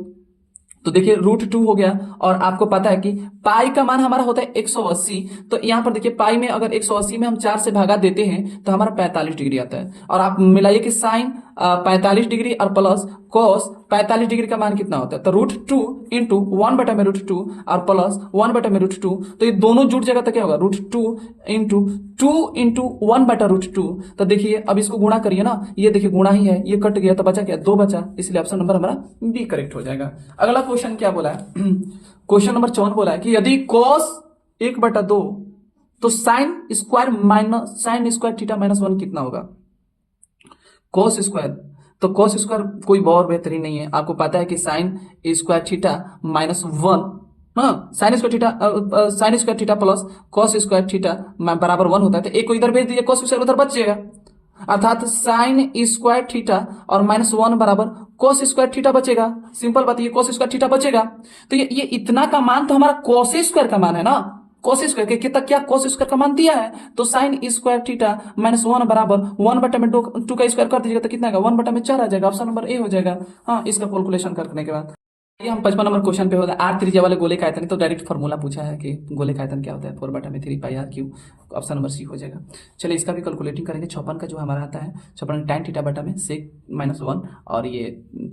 तो देखिए √2 हो गया, और आपको पता है कि पाई का मान हमारा होता है 180, तो यहां पर देखिए पाई में अगर 180 में हम 4 से भागा देते हैं तो हमारा 45 डिग्री आता है, और आप मिलाइए कि साइन 45 डिग्री और प्लस कॉस 45 डिग्री का मान कितना होता है, तो √2 इंटू 1 बटा में √2 और प्लस 1 बटा में √2, तो ये दोनों जुड़ जाएगा तो क्या होगा √2 इंटू 2 इंटू 1 बटा √2। तो देखिए अब इसको गुणा करिए ना, ये देखिए गुणा ही है, ये कट गया तो बचा क्या 2 बचा, इसलिए ऑप्शन नंबर हमारा बी करेक्ट हो जाएगा। अगला क्वेश्चन क्या बोला है क्वेश्चन नंबर 54 बोला है कि यदि cos 1/2 तो साइन स्क्वायर थीटा -1 कितना होगा। cos स्क्वायर, तो cos स्क्वायर कोई बहुत बेहतरीन नहीं है, आपको पता है कि साइन स्क्वायर थीटा -1, हाँ sine square theta plus cos square theta बराबर 1 होता है, तो एक को इधर भेज दीजिए cos स्क्वायर उधर बच जाएगा, अर्थात साइन स्क्वायर थीटा और -1 बराबर cos स्क्वायर थीटा बचेगा। सिंपल बात, ये cos स्क्वायर थीटा बचेगा, तो ये इतना का मान तो हमारा cos स्क्वायर का मान है ना, cos स्क्वायर के कितना क्या cos स्क्वायर का मान दिया है, तो साइन स्क्वायर थीटा -1 बराबर 1 बटा में 2 का स्क्वायर कर दीजिएगा तो कितना आएगा 1 बटा में 4 आ जाएगा, ऑप्शन नंबर ए हो जाएगा। हाँ, इसका कैलकुलेशन करने के बाद ये हम 55 नंबर क्वेश्चन पे होता है आर त्रिज्या वाले गोले का आयतन, तो डायरेक्ट फॉर्मूला पूछा है कि गोले का आयतन क्या होता है 4/3 pi r cube, option number C हो जाएगा। चलिए इसका भी कैलकुलेटिंग करेंगे। 56 का जो हमारा आता है 56 tan थीटा बटा में sec -1, और ये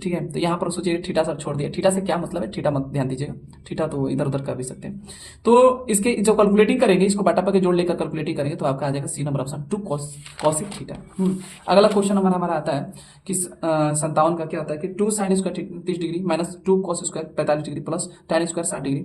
ठीक है, तो यहाँ पर सोचिए थीटा सब छोड़ दिया, थीटा से क्या मतलब है, थीटा मत ध्यान दीजिएगा, थीटा तो इधर उधर कर भी सकते हैं। तो इसके जो कैलकुलेटिंग करेंगे इसको बाटा के जोड़ लेकर कैलकुलेटिंग करेंगे तो आपका आ जाएगा C number option 2 cos theta. अगला क्वेश्चन हमारा आता है कि 57 का क्या आता है कि 2 sin square 30 degree minus 2 cos square 45 degree plus tan square 60 degree.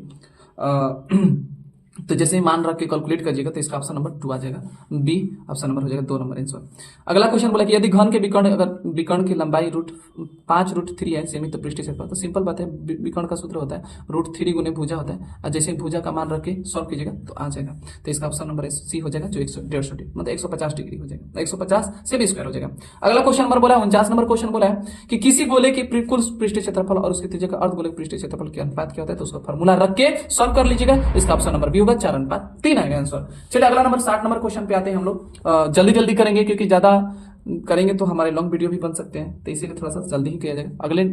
तो जैसे ही मान रख के कैलकुलेट करिएगा तो इसका ऑप्शन नंबर 2 आ जाएगा, बी ऑप्शन नंबर हो जाएगा 2 नंबर आंसर। अगला क्वेश्चन बोला कि यदि घन के विकर्ण अगर विकर्ण की लंबाई √5√3 है सेमी तो पृष्ठ क्षेत्रफल, तो सिंपल बात है विकर्ण का सूत्र होता है √3 गुने भुजा होता है, और जैसे भुजा का मान रख के सॉल्व कीजिएगा तो आ जाएगा, तो इसका ऑप्शन नंबर सी हो जाएगा जो 150 डिग्री मतलब 150 डिग्री हो जाएगा, 150 सेमी स्क्वायर हो जाएगा। अगला क्वेश्चन नंबर बोला 49 नंबर क्वेश्चन बोला है कि किसी गोले की कुल पृष्ठ क्षेत्रफल और उसके त्रिज्या का अर्धगोले के पृष्ठ क्षेत्रफल के अनुपात क्या होता है, तो उसका फॉर्मूला रख के सॉल्व कर लीजिएगा, इसका ऑप्शन नंबर बी होगा 4:3 आएगा आंसर। चलिए अगला नंबर 60 नंबर क्वेश्चन पे आते हैं हम लोग, जल्दी जल्दी करेंगे क्योंकि ज्यादा करेंगे तो हमारे लॉन्ग वीडियो भी बन सकते हैं, तो इसीलिए थोड़ा सा जल्दी ही किया जाएगा। अगले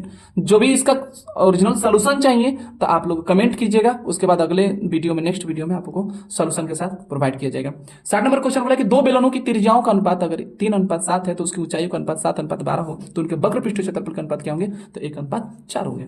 जो भी इसका ओरिजिनल सोल्यूशन चाहिए तो आप लोग कमेंट कीजिएगा, उसके बाद अगले वीडियो में नेक्स्ट वीडियो में आपको सोल्यूशन के साथ प्रोवाइड किया जाएगा। 60 नंबर क्वेश्चन बोला कि दो बेलनों की त्रिज्याओं का अनुपात अगर 3:7 है तो उसकी ऊंचाई का अनुपात 7:12 हो तो उनके वक्र पृष्ठ क्षेत्रफल के अनुपात क्या होंगे, तो 1:4 होंगे।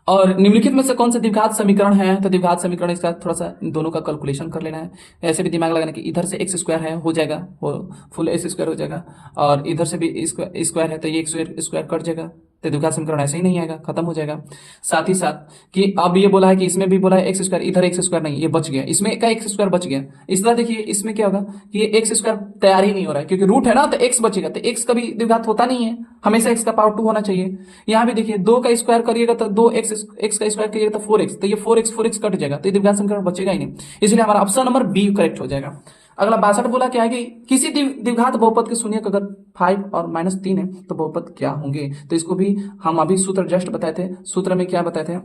और निम्नलिखित में से कौन सा द्विघात समीकरण है, तो द्विघात समीकरण इसका थोड़ा सा दोनों का कैलकुलेशन कर लेना है, ऐसे भी दिमाग लगाना कि इधर से x स्क्वायर है हो जाएगा वो फुल s स्क्वायर हो जाएगा, और इधर से भी स्क्वायर है तो ये स्क्वायर कट जाएगा, तो द्विघात समीकरण ऐसे ही नहीं आएगा, खत्म हो जाएगा। साथ ही साथ कि अब ये बोला है कि इसमें भी बोला है एक्स स्क्वायर, इधर एक्स स्क्वायर नहीं, ये बच गया, इसमें का एक्स स्क्वायर बच गया। इस तरह देखिए इसमें क्या होगा कि ये एक्स स्क्वायर तैयार ही नहीं हो रहा है क्योंकि रूट है ना, तो एक्स बचेगा, तो एक्स का भी द्विघात होता नहीं है, हमेशा एक्स का पावर 2 होना चाहिए। यहाँ भी देखिए 2 का स्क्वायर करिएगा तो 2x का स्क्वायर करिएगा तो 4x, तो ये 4x कट जाएगा, तो ये द्विघात समीकरण बचेगा ही नहीं, इसलिए हमारा ऑप्शन नंबर बी करेक्ट हो जाएगा। अगला 62 बोला क्या है कि किसी द्विघात बहुपद के शून्यक अगर 5 और -3 है तो बहुपद क्या होंगे, तो इसको भी हम अभी सूत्र जस्ट बताए थे, सूत्र में क्या बताए थे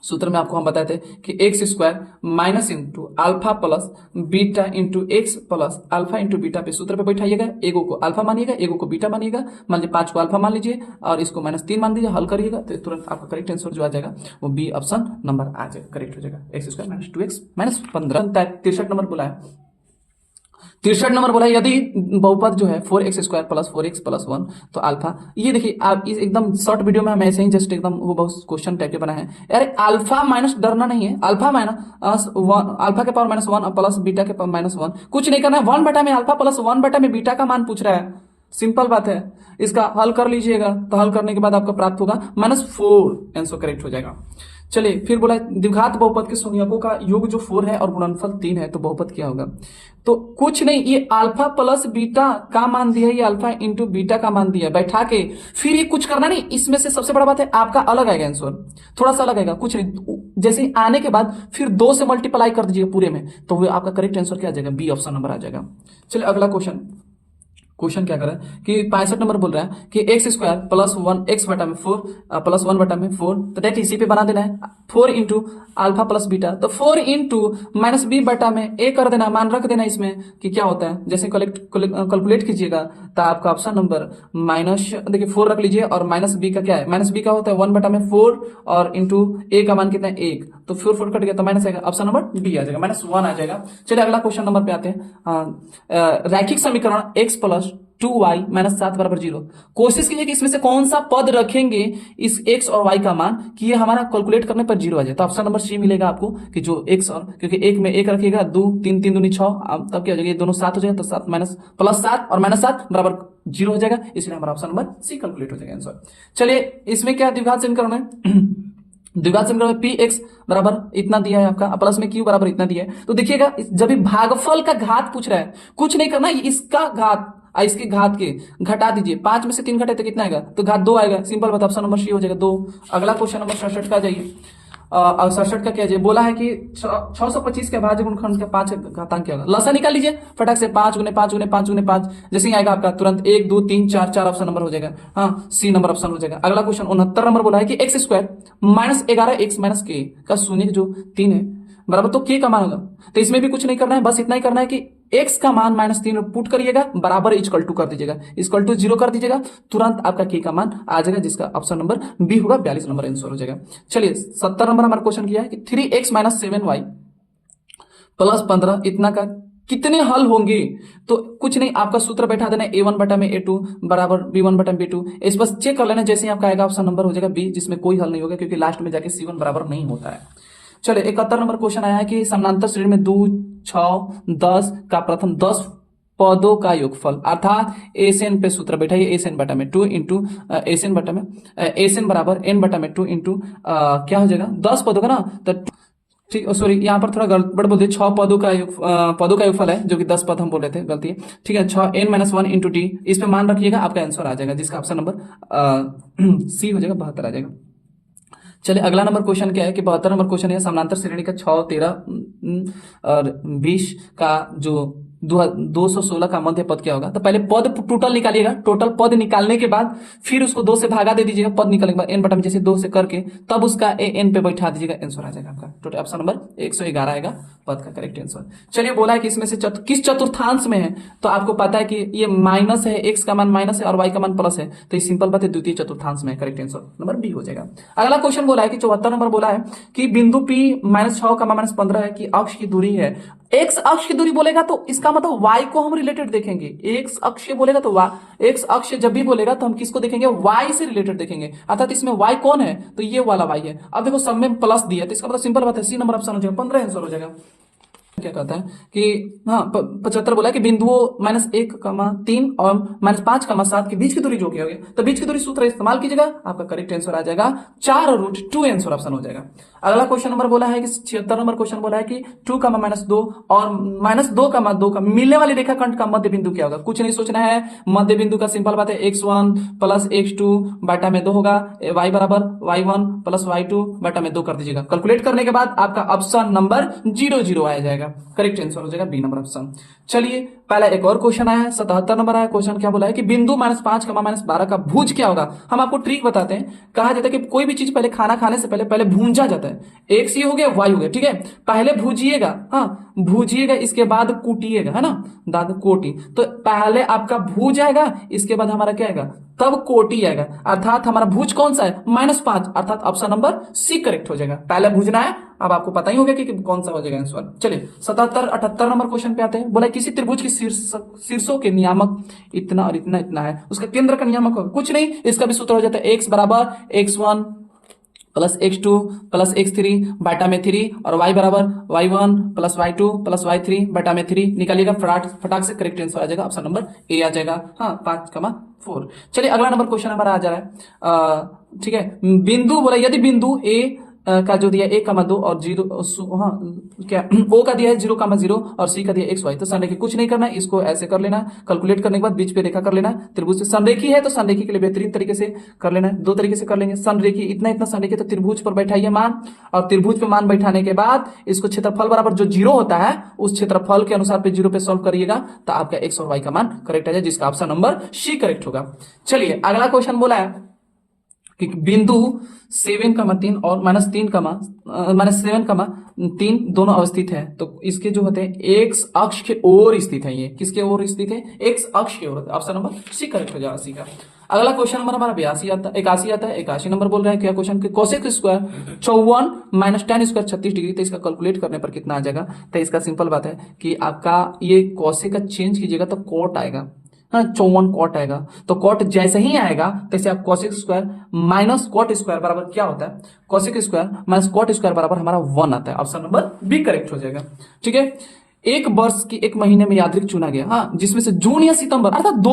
सूत्र में आपको हम बताए थे कि x square minus into alpha plus beta into x plus alpha into beta पे सूत्र पे बैठाइएगा, एगो को अल्फा मानिएगा, एगो को बीटा मानिएगा। मान लीजिए 5 को अल्फा मान लीजिए और इसको -3 मान दीजिए, हल करिएगा तो तुरंत आपका करेक्ट आंसर जो आ जाएगा वो बी ऑप्शन नंबर आ जाएगा, करेक्ट हो जाएगा। X square minus 2x minus 15। 63 number बोला है, 63 नंबर बोला है यदि बहुपद जो है 4x square plus 4x plus 1 तो अल्फा, ये देखिए आप इस एकदम शॉर्ट वीडियो में हम ऐसे ही जस्ट एकदम वो बहुत क्वेश्चन टाइप के बनाए हैं। अरे अल्फा माइनस डरना नहीं है, अल्फा माइनस 1 अल्फा के पावर -1 प्लस बीटा के पावर -1 कुछ नहीं करना है, 1 बटा में अल्फा प्लस 1 बटा में बीटा का मान पूछ रहा है, सिंपल बात है। इसका हल कर लीजिएगा तो हल करने के बाद आपका प्राप्त होगा -4, आंसर करेक्ट हो जाएगा। चलिए फिर बोला द्विघात बहुपद के शून्यकों का योग जो 4 है और गुणनफल 3 है तो बहुपद क्या होगा। तो कुछ नहीं, ये अल्फा प्लस बीटा का मान दिया है, ये अल्फा इंटू बीटा का मान दिया है, बैठा के फिर ये कुछ करना नहीं। इसमें से सबसे बड़ा बात है आपका अलग आएगा आंसर, थोड़ा सा अलग आएगा, कुछ नहीं, जैसे ही आने के बाद फिर 2 से मल्टीप्लाई कर दीजिएगा पूरे में तो वो आपका करेक्ट आंसर क्या आ जाएगा, बी ऑप्शन नंबर आ जाएगा। चलिए अगला क्वेश्चन क्या कर रहा है कि 65 नंबर बोल रहा है कि एक्स स्क्वायर प्लस 1 एक्स बटा में 4 प्लस 1 बटा में 4, तो डेट इसी पे बना देना है 4 इंटू अल्फा प्लस बीटा, तो 4 इंटू माइनस बी बटा में ए कर देना, मान रख देना इसमें कि क्या होता है। जैसे कैलकुलेट कीजिएगा तो आपका ऑप्शन नंबर माइनस, देखिए 4 रख लीजिए और माइनस बी का क्या है, माइनस बी का होता है 1 बटा में 4 और इंटू ए का मान कितना है 1, तो 4 कट गया तो माइनस आएगा, ऑप्शन नंबर बी आ जाएगा, -1 आ जाएगा। चलिए अगला क्वेश्चन नंबर पे आते हैं। रैखिक समीकरण x प्लस 2y माइनस 7 बराबर 0, कोशिश कीजिए कि इसमें से कौन सा पद रखेंगे इस x और y का मान कि ये हमारा कैलकुलेट करने पर 0 आ जाए, तो ऑप्शन नंबर सी मिलेगा आपको कि जो x और, क्योंकि एक में 1 रखिएगा 2 3 3 दूनी 6, तब क्या हो जाएगा, ये दोनों 7 हो जाएगा तो 7 माइनस प्लस 7 और -7 बराबर 0 हो जाएगा, इसलिए हमारा ऑप्शन नंबर सी कैलकुलेट हो जाएगा आंसर। चलिए इसमें क्या द्विघात समीकरण है द्विघात समीकरण में पी एक्स बराबर इतना दिया है आपका, प्लस में क्यू बराबर इतना दिया है, तो देखिएगा जब भी भागफल का घात पूछ रहा है कुछ नहीं करना, इसका घात इसके घात के घटा दीजिए, 5 में से 3 घटे तो कितना आएगा, तो घात 2 आएगा, सिंपल बात, ऑप्शन नंबर सी हो जाएगा 2। अगला क्वेश्चन नंबर 67 का जाइए। 67 का क्या है, बोला है कि 625 के भाज्य गुणनखंड का 5 घातांक क्या होगा, लसा निकाल लीजिए फटाक से, 5 गुने 5 गुने 5 गुने 5, जैसे ही आएगा आपका तुरंत 1 2 3 4 4 ऑप्शन नंबर हो जाएगा, हाँ सी नंबर ऑप्शन हो जाएगा। अगला क्वेश्चन 69 नंबर बोला है कि x square minus 11x minus के का शून्य जो 3 है बराबर तो के का मान होगा, तो इसमें भी कुछ नहीं करना है, बस इतना ही करना है कि x का मान -3 पुट करिएगा, बराबर इक्वल टू कर दीजिएगा, इक्वल टू 0 कर दीजिएगा, तुरंत आपका k का मान आ जाएगा, जिसका ऑप्शन नंबर बी होगा, 42 नंबर आंसर हो जाएगा। चलिए 70 नंबर हमारा क्वेश्चन किया है कि 3x माइनस 7y प्लस 15 इतना का कितने हल होंगे, तो कुछ नहीं, आपका सूत्र बैठा देना a1 बटा में a2 बराबर b1 बटा में b2, इस बस चेक कर लेना, जैसे ही आपका आएगा ऑप्शन नंबर हो जाएगा बी, जिसमें कोई हल नहीं होगा क्योंकि लास्ट में जाके c1 बराबर नहीं होता है। चलिए 71 नंबर क्वेश्चन आया है कि समानांतर श्रेणी में 2 6 10 का प्रथम 10 पदों का योगफल, अर्थात एसएन पे सूत्र बैठाइए, एसएन बटा में 2 इंटू एसएन बटा में एसएन बराबर एन बटा में 2 इंटू क्या हो जाएगा 10 पदों का ना, तो ठीक, सॉरी यहाँ पर थोड़ा गड़बड़ बोल दिया, 6 पदों का योगफल है जो कि 10 पद हम बोल रहे थे, गलती है, ठीक है। 6 n-1 इंटू टी, इस पे मान रखिएगा, आपका आंसर आ जाएगा, जिसका ऑप्शन नंबर सी हो जाएगा, 72 आ जाएगा। चलिए अगला नंबर क्वेश्चन क्या है कि 72 नंबर क्वेश्चन है समानांतर श्रेणी का 6 13 और 20 का जो 216 का मध्य पद क्या होगा, तो पहले पद टोटल निकालिएगा, टोटल पद निकालने के बाद फिर उसको 2 से भागा दे दीजिएगा, पद निकालने के बाद एन बटा में जैसे 2 से करके तब उसका एन पे बैठा दीजिएगा, आंसर आ जाएगा आपका टोटल ऑप्शन नंबर 111 आएगा पद का करेक्ट आंसर। चलिए बोला है कि इसमें से किस चतुर्थांश में है, तो आपको पता है कि ये माइनस है, एक्स का मान माइनस है और वाई का मान प्लस है, तो ये सिंपल बात है, द्वितीय चतुर्थांश में करेक्ट आंसर नंबर बी हो जाएगा। अगला क्वेश्चन बोला है कि 74 नंबर बोला है कि बिंदु पी -6 का -15 है कि अक्ष की दूरी है, एक्स अक्ष की दूरी बोलेगा तो इसका मतलब वाई को हम रिलेटेड देखेंगे, एक्स अक्ष बोलेगा तो एक्स अक्ष जब भी बोलेगा तो हम किसको देखेंगे, वाई से रिलेटेड देखेंगे, अर्थात इसमें वाई कौन है, तो ये वाला वाई है। अब देखो सब में प्लस दिया है तो इसका मतलब सिंपल बात है, सी नंबर ऑप्शन हो जाएगा, 15 आंसर हो जाएगा। क्या कहता है कि हाँ 75 बोला है कि बिंदुओं -1, 3 और -5, 7 के बीच की दूरी जो क्या होगी, तो बीच की दूरी सूत्र इस्तेमाल कीजिएगा, आपका करेक्ट आंसर आ जाएगा 4√2 आंसर ऑप्शन हो जाएगा। अगला क्वेश्चन नंबर बोला है कि 76 नंबर क्वेश्चन बोला है कि 2, -2 और -2, का मिलने वाली रेखाखंड का मध्य बिंदु क्या होगा, कुछ नहीं सोचना है, मध्य बिंदु का सिंपल बात है x1 प्लस x2 बटा में 2 होगा, y बराबर y1 प्लस y2 बटा में 2 कर दीजिएगा, कैलकुलेट करने के बाद आपका ऑप्शन नंबर 00 आ जाएगा। जाएगा, करेक्ट आंसर हो जाएगा बी नंबर ऑप्शन। चलिए पहला एक और क्वेश्चन आया है, 77 नंबर आया। क्वेश्चन क्या बोला है कि बिंदु -5, -12 का भुज क्या होगा। हम आपको ट्रिक बताते हैं। कहा जाता है कि कोई भी चीज पहले खाना खाने से पहले पहले भूंजा जाता है। एक्स ये हो गया, वाई हो गया, ठीक है। पहले भूजिएगा, हाँ भूजिएगा, इसके बाद कूटिएगा, है ना, दाद कोटी। तो पहले आपका भूज आएगा, इसके बाद हमारा क्या आएगा, तब कोटी आएगा। अर्थात हमारा भुज कौन सा है, -5, अर्थात ऑप्शन नंबर सी करेक्ट हो जाएगा। पहले भूजना है, अब आपको पता ही होगा कि कौन सा हो जाएगा आंसर। चलिए 77 78 नंबर क्वेश्चन पे आते हैं। बोला किसी त्रिभुज के शीर्षों के नियामक इतना और इतना इतना है, उसका केंद्र का नियामक होगा कुछ नहीं, इसका भी सूत्र हो जाता है x बराबर x1 plus x2 plus x3 बटा में 3 और y बराबर y1 plus y2 plus y3 बटा में 3 निकालिएगा। फटाक से करेक्ट आंसर आ जाएगा, ऑप्शन नंबर ए आ जाएगा। हाँ 5,4। चलिए अगला नंबर क्वेश्चन हमारा आ जा रहा है, ठीक है। बिंदु बोला यदि बिंदु ए का जो दिया 1,2 और 0, हाँ क्या ओ का दिया है 0,0 और सी का दिया XY। तो संरेखी कुछ नहीं करना है, इसको ऐसे कर लेना, कैलकुलेट करने के बाद बीच पे रेखा कर लेना। त्रिभुज से संरेखी है तो संरेखी के लिए बेहतरीन तरीके से कर लेना है। दो तरीके से कर लेंगे। संरेखी इतना इतना संरेखी तो त्रिभुज पर बैठाइए मान, और त्रिभुज पे मान बैठाने के बाद इसको क्षेत्रफल बराबर जो 0 होता है उस क्षेत्रफल के अनुसार पे 0 पे सॉल्व करिएगा, तो आपका एक्स और वाई का मान करेक्ट आ जाए, जिसका ऑप्शन नंबर सी करेक्ट होगा। चलिए अगला क्वेश्चन बोला है कि बिंदु 7,3 और -7,3 दोनों अवस्थित है। तो इसके जो होते हैं एक्स अक्ष के ओर स्थित है। ये किसके ओर स्थित है, एक्स अक्ष के ओर। ऑप्शन नंबर सी करेक्ट हो जाएगा, सी का। अगला क्वेश्चन नंबर हमारा 81 आता है, 81 नंबर बोल रहा है क्या क्वेश्चन के cosec square 54 - tan square 36 degree. तो इसका कैलकुलेट करने पर कितना आ जाएगा। तो इसका सिंपल बात है कि आपका ये कोसेक का चेंज कीजिएगा तो कोट आएगा, हाँ 54 कॉट आएगा। तो कॉट जैसे ही आएगा तैसे आप cosec square minus cot square बराबर क्या होता है, cosec square minus cot square बराबर हमारा 1 आता है। ऑप्शन नंबर बी करेक्ट हो जाएगा, ठीक है। एक वर्ष की एक महीने में यादृक चुना गया, हाँ जिसमें से जून या सितंबर, अर्थात दो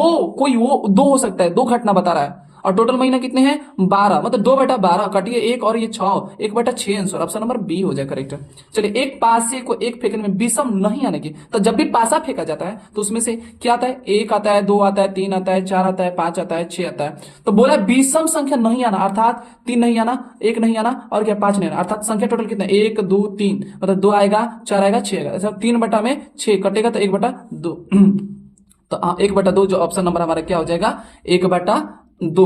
हो सकता है, 2 घटना बता रहा है। और टोटल महीना कितने हैं 12, मतलब 2/12 कटिए 1 और ये 6, 1/6 आंसर। ऑप्शन नंबर बी हो जाए करेक्ट। चलिए एक पासे को एक फेंकने में विषम नहीं आने की, तो जब भी पासा फेंका जाता है तो उसमें से क्या आता है, 1 आता है, 2 आता है, 3 आता है, 4 आता है, 5 आता है, 6 आता है। तो बोला विषम संख्या नहीं आना, अर्थात 3 नहीं आना, 1 नहीं आना और क्या 5 नहीं आना, अर्थात संख्या टोटल कितना 1 2 3, मतलब 2 आएगा, 4 आएगा, 6 आएगा। 3/6 कटेगा तो 1/2 तो 1/2 जो ऑप्शन नंबर हमारा क्या हो जाएगा 1/2।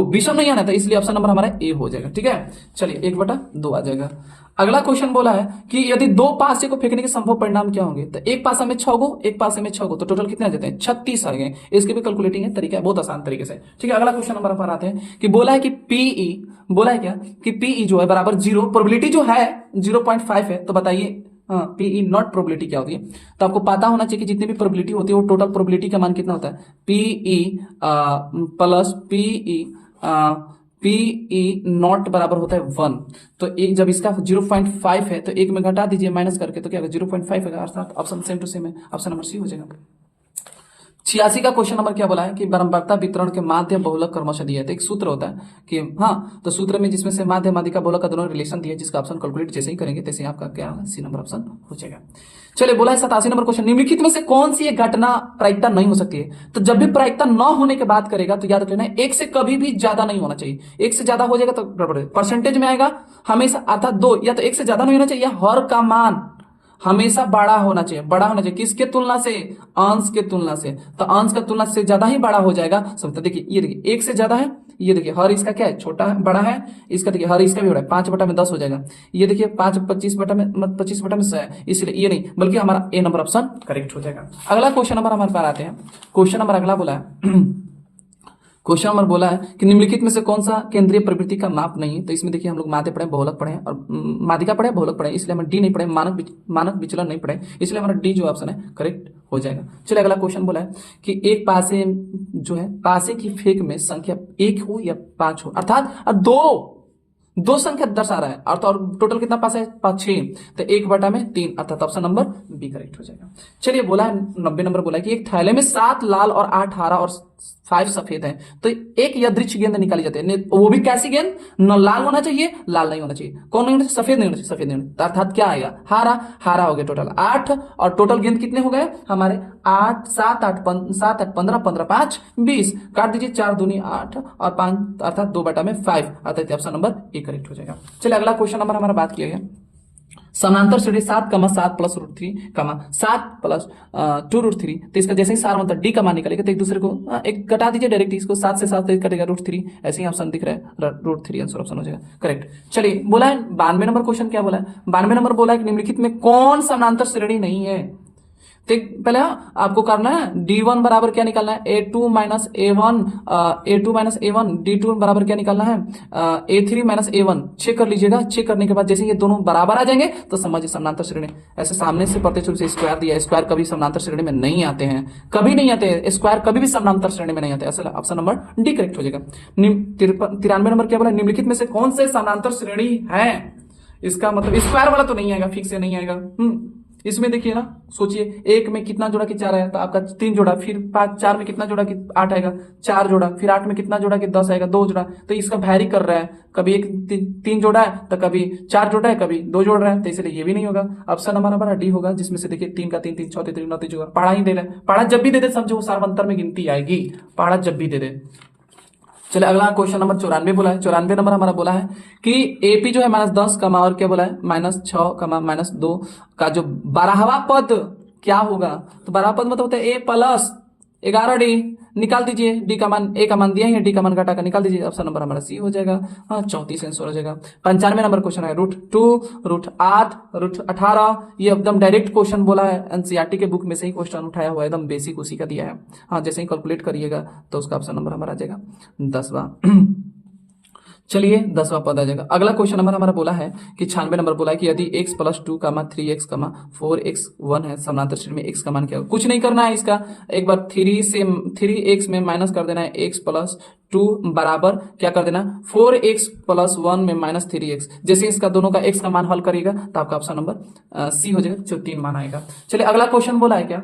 विषम नहीं आना था इसलिए ऑप्शन नंबर हमारा ए हो जाएगा, ठीक है। चलिए 1/2 आ जाएगा। अगला क्वेश्चन बोला है कि यदि 2 पासे को फेंकने के संभव परिणाम क्या होंगे। तो एक पासा में 6 गो, एक पासे में 6 गो, तो टोटल कितने आ जाते हैं 36 आ गए। इसके भी कैलकुलेटिंग है तरीका है, बहुत आसान तरीके से, ठीक है। अगला क्वेश्चन नंबर पर आते हैं कि बोला है कि पीई, बोला है क्या कि पीई जो है बराबर 0, प्रोबेबिलिटी जो है 0.5 है। तो बताइए हाँ पीई नॉट प्रोबेबिलिटी क्या होती है। तो आपको पता होना चाहिए कि जितनी भी प्रोबेबिलिटी होती है वो टोटल प्रोबेबिलिटी का मान कितना होता है, पीई प्लस पीई नॉट बराबर होता है 1। तो एक जब इसका 0.5 है तो एक में घटा दीजिए माइनस करके, तो क्या होगा 0.5 है, अर्थात ऑप्शन सेम टू सेम है, ऑप्शन नंबर सी हो जाएगा। 86 का क्वेश्चन नंबर क्या बोला है कि बरम्बारता वितरण के माध्य बहुलक क्रमशः दिया है। तो एक सूत्र होता है कि हाँ, तो सूत्र में जिसमें से माध्य माध्यिका बहुलक का दोनों रिलेशन दिया है, जिसका ऑप्शन कैलकुलेट जैसे ही करेंगे तैसे ही आपका क्या सी नंबर ऑप्शन हो जाएगा। चलिए बोला है 87 नंबर क्वेश्चन, निम्नलिखित में से कौन सी एक घटना प्रायिकता नहीं हो सकती है। तो जब भी प्रायिकता न होने के बात करेगा तो याद रखना है 1 से कभी भी ज्यादा नहीं होना चाहिए। 1 से ज्यादा हो जाएगा तो गड़बड़ है, परसेंटेज में आएगा हमेशा, अर्थात 2 या तो 1 से ज्यादा नहीं होना चाहिए, हर का मान हमेशा बड़ा होना चाहिए। बड़ा होना चाहिए किसके तुलना से, अंश के तुलना से। तो अंश का तुलना से ज्यादा ही बड़ा हो जाएगा सब। तो देखिए ये देखिए 1 से ज्यादा है, ये देखिए हर इसका क्या है छोटा है, बड़ा है, इसका देखिए हर इसका भी बड़ा है, 5/10 हो जाएगा। ये देखिए 5 25/100 है, इसलिए ये नहीं बल्कि हमारा ए नंबर ऑप्शन करेक्ट हो जाएगा। अगला क्वेश्चन नंबर हमारे पास आते हैं। क्वेश्चन नंबर अगला बोला है क्वेश्चन नंबर बोला है कि निम्नलिखित में से कौन सा केंद्रीय प्रवृत्ति का माप नहीं है। तो इसमें देखिए हम लोग माध्य पढ़े, बहुलक पढ़े और माध्यिका पढ़े, बहुलक पढ़े, इसलिए हम डी नहीं पढ़े, मानक विचलन नहीं पढ़े, इसलिए हमारा डी जो ऑप्शन है करेक्ट हो जाएगा। चलिए अगला क्वेश्चन बोला है कि एक पासे जो है पासे की फेंक में संख्या 1 हो या 5 हो, अर्थात दो संख्या दर्शा रहा है, और टोटल कितना पास है 6, तो 1/3, अर्थात ऑप्शन नंबर बी करेक्ट हो जाएगा। चलिए बोला है 90 नंबर बोला है कि एक थैले में 7 लाल और 8 हरा और 5 सफेद है। तो एक यादृच्छिक गेंद निकाली जाती है, वो भी कैसी गेंद, न लाल होना चाहिए, लाल नहीं होना चाहिए, कौन नहीं होना चाहिए, सफेद नहीं होना चाहिए, सफेद नहीं होना चाहिए। अर्थात क्या आएगा हारा हो गया टोटल 8, और टोटल गेंद कितने हो गए हमारे 8 7 8 15 15 5 20, काट दीजिए 4 दूनी 8 और 5, अर्थात 2/5, अर्थात ऑप्शन नंबर ए करेक्ट हो जाएगा। चलिए अगला क्वेश्चन नंबर हमारा बात किया गया समानांतर श्रेणी 7, प्लस रूट 3, 7 प्लस 2 √3। तो इसका जैसे ही सार मतलब डी का मान निकलेगा तो एक दूसरे को एक घटा दीजिए डायरेक्ट, इसको 7 से 7 कटेगा √3, ऐसे ही ऑप्शन दिख रहा है √3 आंसर ऑप्शन हो जाएगा करेक्ट। चलिए बोला है 92 नंबर क्वेश्चन क्या बोला है, 92 नंबर बोला है कि निम्नलिखित में कौन समानांतर श्रेणी नहीं है। तो पहले आपको करना है D1 बराबर क्या निकालना है, A2 माइनस A1 D2 बराबर क्या निकालना है, A3 माइनस A1। चेक कर लीजिएगा, चेक करने के बाद जैसे ये दोनों बराबर आ जाएंगे तो समझिए समानांतर श्रेणी। ऐसे सामने से प्रत्यक्ष रूप से स्क्वायर दिया, स्क्वायर कभी समानांतर श्रेणी में नहीं आते हैं, कभी नहीं आते हैं, स्क्वायर कभी भी समानांतर श्रेणी में नहीं आते। असल ऑप्शन नंबर डी करेक्ट हो जाएगा। 93 नंबर क्या बोला, निम्नलिखित में से कौन से समानांतर श्रेणी है। इसका मतलब स्क्वायर वाला तो नहीं आएगा, फिक्स से नहीं आएगा। इसमें देखिए ना, सोचिए एक में कितना जोड़ा कि 4 आया तो आपका 3 जोड़ा, फिर 5 4 में कितना जोड़ा कि 8 आएगा, 4 जोड़ा, फिर 8 में कितना जोड़ा कि 10 आएगा, 2 जोड़ा। तो इसका वैरी कर रहा है, कभी एक 3 जोड़ा है तो कभी 4 जोड़ा है, कभी 2 जोड़ रहा है, तो इसलिए ये भी नहीं होगा। ऑप्शन हमारा डी होगा, जिसमें से देखिए 3 का 3 3 6 3 9 3 जोड़ा। पढ़ा ही दे रहा है, पढ़ा जब भी दे दे समझो वो सार्वंतर में गिनती आएगी, पढ़ा जब भी दे दे। चलिए अगला क्वेश्चन नंबर 94 बोला है। 94 नंबर हमारा बोला है कि एपी जो है -10 कमा और क्या बोला है -6 कमा -2 का जो 12वां पद क्या होगा। तो 12वां पद मतलब होता है ए प्लस 11D। निकाल दीजिए, डी का मान, ए का मान दिया है, डी का मान घटा कर निकाल दीजिए। ऑप्शन नंबर हमारा सी हो जाएगा। हाँ 34 आंसर हो जाएगा। 95 नंबर क्वेश्चन है √2 √8 √18। ये एकदम डायरेक्ट क्वेश्चन बोला है, एनसीईआरटी के बुक में से ही क्वेश्चन उठाया हुआ है, एकदम बेसिक उसी का दिया है। हाँ जैसे ही कैलकुलेट करिएगा तो उसका ऑप्शन नंबर हमारा आ जाएगा 10वां। चलिए 10वां पद आ जाएगा। अगला क्वेश्चन नंबर हमारा बोला है कि 96 नंबर बोला है कि यदि x + 2, 3x, 4x1 है समानांतर श्रेणी में x का मान क्या होगा। कुछ नहीं करना है, इसका एक बार 3x में माइनस कर देना है, x + 2 बराबर क्या कर देना 4x + 1 में -3x। जैसे इसका दोनों का x का मान हल करिएगा तो आपका ऑप्शन नंबर सी हो जाएगा, जो 3 मान आएगा। चलिए अगला क्वेश्चन बोला है क्या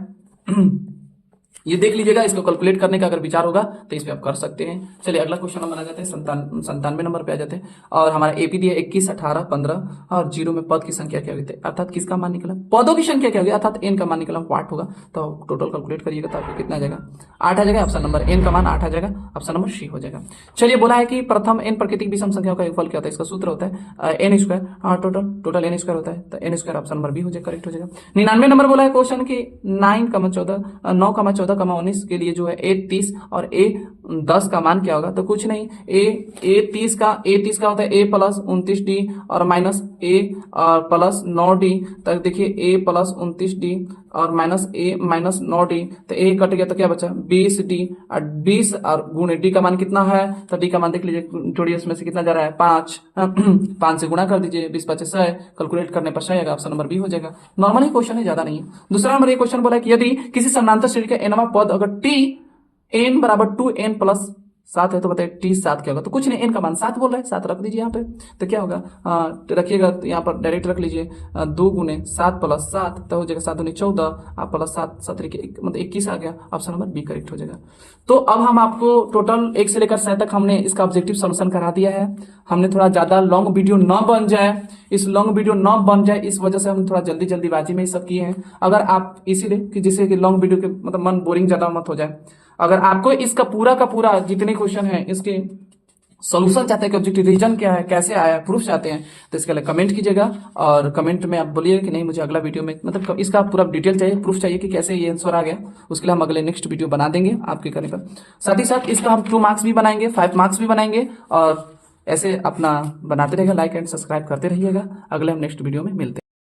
ये देख लीजिएगा, इसको कैलकुलेट करने का अगर विचार होगा तो इस पे आप कर सकते हैं। चलिए अगला क्वेश्चन नंबर आ जाते हैं 97 नंबर पे आ जाते हैं। और हमारा एपी दिया 21, 18, 15 और 0 में पद की संख्या क्या होगी, अर्थात किसका मान निकला, पदों की संख्या क्या होगी, अर्थात एन का मान निकला 8 होगा। तो टोटल कैलकुलेट करिएगा तो आपको कितना आ जाएगा 8 आ जाएगा। ऑप्शन नंबर एन का मान 8 आ जाएगा, ऑप्शन नंबर सी हो जाएगा। चलिए बोला है कि प्रथम एन प्राकृतिक विषम संख्याओं का योगफल क्या होता है, इसका सूत्र होता है एन स्क्वायर। हाँ टोटल एन स्क्वायर होता है, तो N square option number B हो जाएगा, करेक्ट हो जाएगा। 99 नंबर बोला है क्वेश्चन की 9,14 19 के लिए जो है ए 30 और ए 10 का मान क्या होगा। तो कुछ नहीं, ए 30 का होता है ए प्लस 29D और माइनस ए और प्लस 9D। तक देखिए ए प्लस 29D और माइनस ए माइनस 9D, तो ए कट गया तो क्या बचा 20D और 20 और गुणे डी का मान कितना है, तो डी का मान देख लीजिए, जोड़िए उसमें से कितना जा रहा है 5 5 से गुणा कर दीजिए, 20 5 100, कैलकुलेट करने पर सही आएगा, ऑप्शन नंबर बी हो जाएगा। नॉर्मल ही क्वेश्चन है, ज्यादा नहीं है। दूसरा नंबर ये क्वेश्चन बोला है कि यदि किसी समानांतर श्रेणी का nवां पद अगर t n बराबर 2n + 7 है तो बताइए t 7 क्या होगा। तो कुछ नहीं, n का मान 7 बोल रहा है, 7 रख दीजिए यहाँ पे, तो क्या होगा रखिएगा तो यहाँ पर डायरेक्ट रख लीजिए 2 × 7 + 7 तो हो जाएगा 7 दूनी 14 आप प्लस 7 7 मतलब 21 आ गया, ऑप्शन नंबर बी करेक्ट हो जाएगा। तो अब हम आपको टोटल 1 से लेकर 7 तक हमने इसका ऑब्जेक्टिव सॉल्यूशन करा दिया है। हमने थोड़ा ज्यादा लॉन्ग वीडियो न बन जाए, इस लॉन्ग वीडियो न बन जाए इस वजह से हम थोड़ा जल्दीबाजी में ये सब किए हैं। अगर आप इसीलिए कि जिससे कि लॉन्ग वीडियो के मतलब मन बोरिंग ज्यादा मत हो जाए। अगर आपको इसका पूरा का पूरा जितने क्वेश्चन है इसके सॉल्यूशन चाहते हैं कि ऑब्जेक्टिव रीजन क्या है, कैसे आया, प्रूफ चाहते हैं, तो इसके लिए कमेंट कीजिएगा और कमेंट में आप बोलिएगा कि नहीं मुझे अगला वीडियो में मतलब इसका पूरा डिटेल चाहिए, प्रूफ चाहिए कि कैसे ये आंसर आ गया। उसके लिए हम अगले नेक्स्ट वीडियो बना देंगे आपके करने पर। साथ ही साथ इसका हम 2 मार्क्स भी बनाएंगे, 5 मार्क्स भी बनाएंगे और ऐसे अपना बनाते रहेगा। लाइक एंड सब्सक्राइब करते रहिएगा। अगले हम नेक्स्ट वीडियो में मिलते हैं।